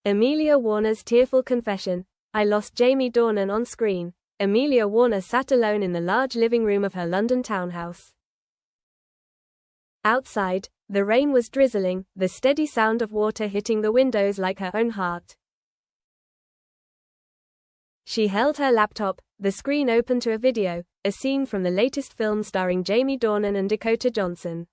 Amelia Warner's tearful confession. I lost Jamie Dornan on screen. Amelia Warner sat alone in the large living room of her London townhouse. Outside, the rain was drizzling, the steady sound of water hitting the windows like her own heart. She held her laptop, the screen open to a video, a scene from the latest film starring Jamie Dornan and Dakota Johnson.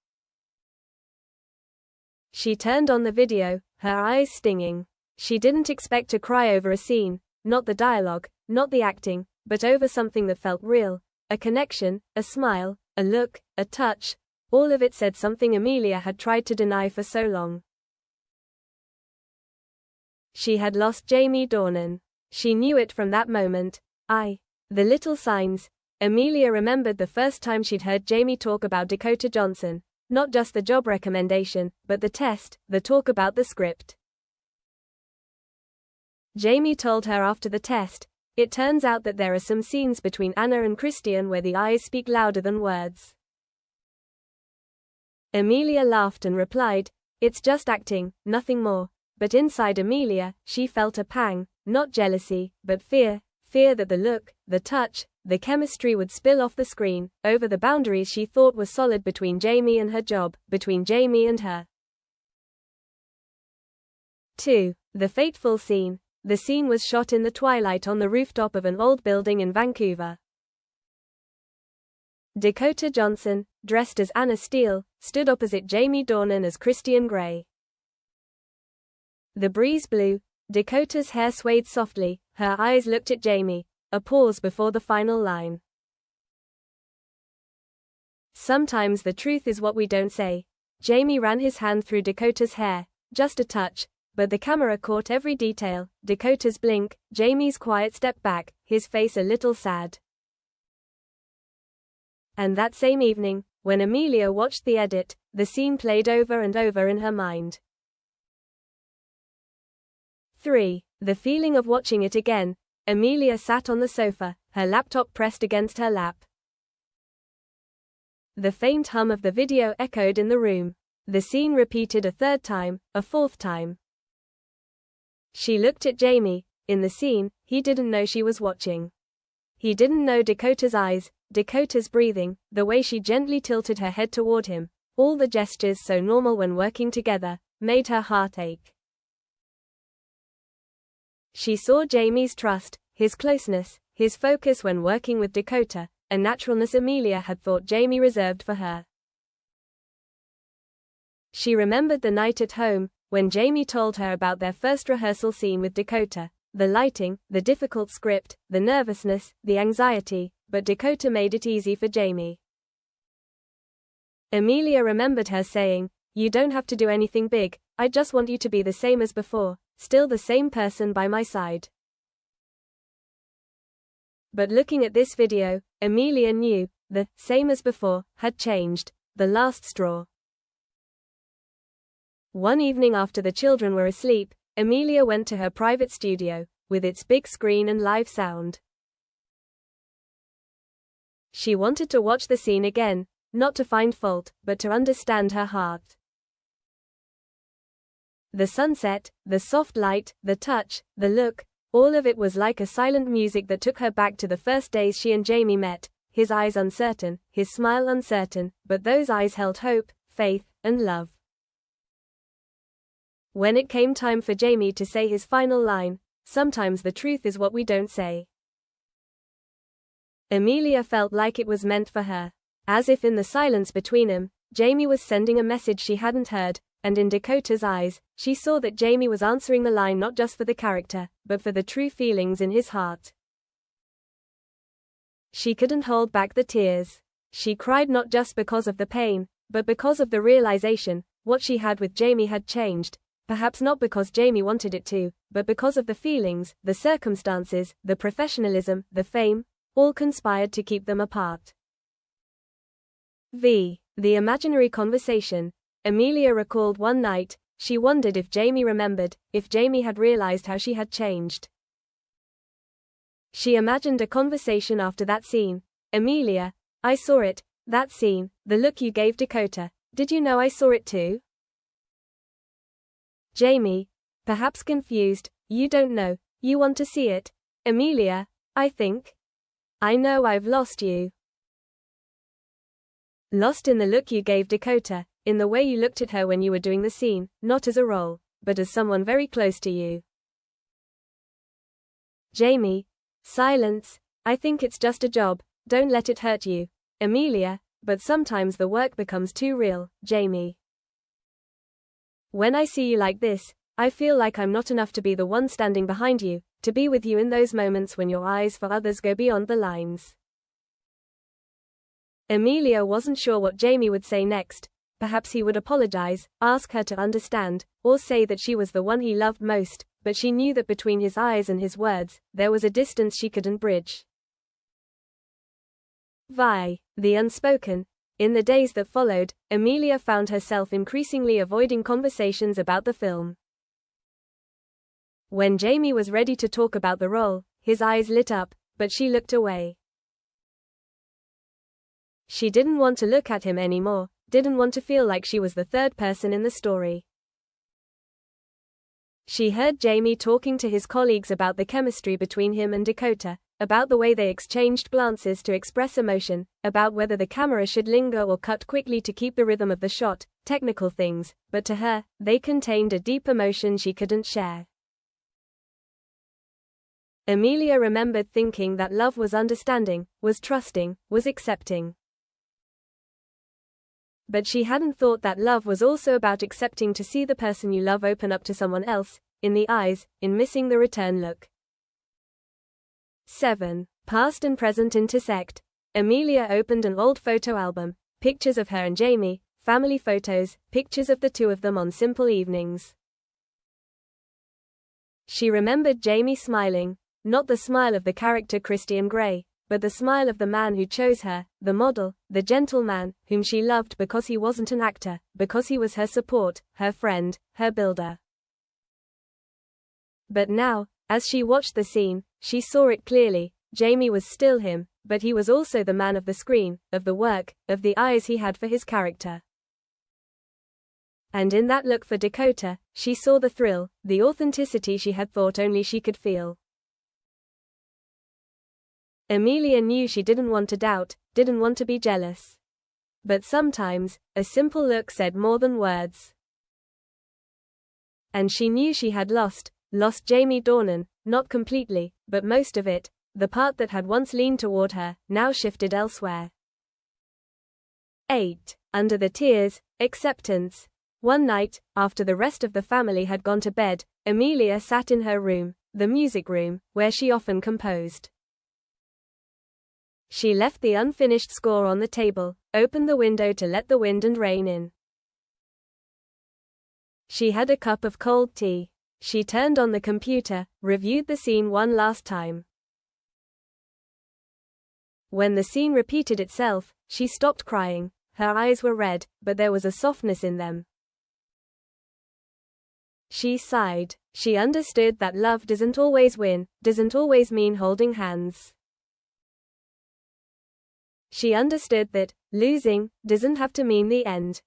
She turned on the video, her eyes stinging. She didn't expect to cry over a scene, not the dialogue, not the acting, but over something that felt real, a connection, a smile, a look, a touch. All of it said something Amelia had tried to deny for so long. She had lost Jamie Dornan. She knew it from that moment. The little signs. Amelia remembered the first time she'd heard Jamie talk about Dakota Johnson, not just the job recommendation, but the test, the talk about the script. Jamie told her after the test, it turns out that there are some scenes between Anna and Christian where the eyes speak louder than words. Amelia laughed and replied, it's just acting, nothing more. But inside Amelia, she felt a pang, not jealousy, but fear that the look, the touch, the chemistry would spill off the screen, over the boundaries she thought were solid between Jamie and her job, between Jamie and her. 2. The fateful scene. The scene was shot in the twilight on the rooftop of an old building in Vancouver. Dakota Johnson, dressed as Anna Steele, stood opposite Jamie Dornan as Christian Grey. The breeze blew, Dakota's hair swayed softly, her eyes looked at Jamie, a pause before the final line. Sometimes the truth is what we don't say. Jamie ran his hand through Dakota's hair, just a touch, but the camera caught every detail, Dakota's blink, Jamie's quiet step back, his face a little sad. And that same evening, when Amelia watched the edit, the scene played over and over in her mind. 3. The feeling of watching it again. Amelia sat on the sofa, her laptop pressed against her lap. The faint hum of the video echoed in the room. The scene repeated a third time, a fourth time. She looked at Jamie. In the scene, he didn't know she was watching. He didn't know Dakota's eyes, Dakota's breathing, the way she gently tilted her head toward him, all the gestures so normal when working together, made her heart ache. She saw Jamie's trust, his closeness, his focus when working with Dakota, a naturalness Amelia had thought Jamie reserved for her. She remembered the night at home, when Jamie told her about their first rehearsal scene with Dakota, the lighting, the difficult script, the nervousness, the anxiety, but Dakota made it easy for Jamie. Amelia remembered her saying, you don't have to do anything big, I just want you to be the same as before, still the same person by my side. But looking at this video, Amelia knew, the same as before had changed, the last straw. One evening after the children were asleep, Amelia went to her private studio, with its big screen and live sound. She wanted to watch the scene again, not to find fault, but to understand her heart. The sunset, the soft light, the touch, the look, all of it was like a silent music that took her back to the first days she and Jamie met, his eyes uncertain, his smile uncertain, but those eyes held hope, faith, and love. When it came time for Jamie to say his final line, sometimes the truth is what we don't say. Amelia felt like it was meant for her. As if in the silence between them, Jamie was sending a message she hadn't heard, and in Dakota's eyes, she saw that Jamie was answering the line not just for the character, but for the true feelings in his heart. She couldn't hold back the tears. She cried not just because of the pain, but because of the realization, what she had with Jamie had changed. Perhaps not because Jamie wanted it to, but because of the feelings, the circumstances, the professionalism, the fame, all conspired to keep them apart. The imaginary conversation. Amelia recalled one night, she wondered if Jamie remembered, if Jamie had realized how she had changed. She imagined a conversation after that scene. Amelia, I saw it, that scene, the look you gave Dakota, did you know I saw it too? Jamie, Perhaps confused. You don't know. You want to see it. Amelia, I think. I know I've lost you. Lost in the look you gave Dakota, in the way you looked at her when you were doing the scene, not as a role, but as someone very close to you. Jamie. Silence. I think it's just a job, don't let it hurt you. Amelia, but sometimes the work becomes too real, Jamie. When I see you like this, I feel like I'm not enough to be the one standing behind you, to be with you in those moments when your eyes for others go beyond the lines. Amelia wasn't sure what Jamie would say next. Perhaps he would apologize, ask her to understand, or say that she was the one he loved most, but she knew that between his eyes and his words, there was a distance she couldn't bridge. The unspoken. In the days that followed, Amelia found herself increasingly avoiding conversations about the film. When Jamie was ready to talk about the role, his eyes lit up, but she looked away. She didn't want to look at him anymore, didn't want to feel like she was the third person in the story. She heard Jamie talking to his colleagues about the chemistry between him and Dakota, about the way they exchanged glances to express emotion, about whether the camera should linger or cut quickly to keep the rhythm of the shot, technical things, but to her, they contained a deep emotion she couldn't share. Amelia remembered thinking that love was understanding, was trusting, was accepting. But she hadn't thought that love was also about accepting to see the person you love open up to someone else, in the eyes, in missing the return look. 7. Past and present intersect. Amelia opened an old photo album, pictures of her and Jamie, family photos, pictures of the two of them on simple evenings. She remembered Jamie smiling, not the smile of the character Christian Grey, but the smile of the man who chose her, the model, the gentleman, whom she loved because he wasn't an actor, because he was her support, her friend, her builder. But now, as she watched the scene, she saw it clearly. Jamie was still him, but he was also the man of the screen, of the work, of the eyes he had for his character. And in that look for Dakota, she saw the thrill, the authenticity she had thought only she could feel. Amelia knew she didn't want to doubt, didn't want to be jealous. But sometimes, a simple look said more than words. And she knew she had lost Jamie Dornan, not completely, but most of it. The part that had once leaned toward her, now shifted elsewhere. 8. Under the tears, acceptance. One night, after the rest of the family had gone to bed, Amelia sat in her room, the music room, where she often composed. She left the unfinished score on the table, opened the window to let the wind and rain in. She had a cup of cold tea. She turned on the computer, reviewed the scene one last time. When the scene repeated itself, she stopped crying. Her eyes were red, but there was a softness in them. She sighed. She understood that love doesn't always win, doesn't always mean holding hands. She understood that losing doesn't have to mean the end.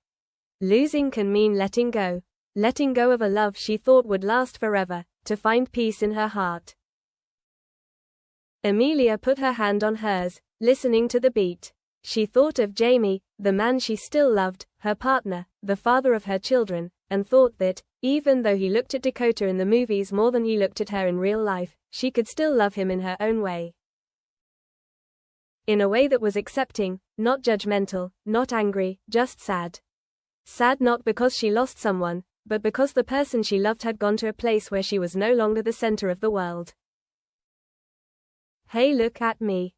Losing can mean letting go of a love she thought would last forever, to find peace in her heart. Amelia put her hand on hers, listening to the beat. She thought of Jamie, the man she still loved, her partner, the father of her children, and thought that, even though he looked at Dakota in the movies more than he looked at her in real life, she could still love him in her own way. In a way that was accepting, not judgmental, not angry, just sad. Sad not because she lost someone, but because the person she loved had gone to a place where she was no longer the center of the world. Hey, look at me.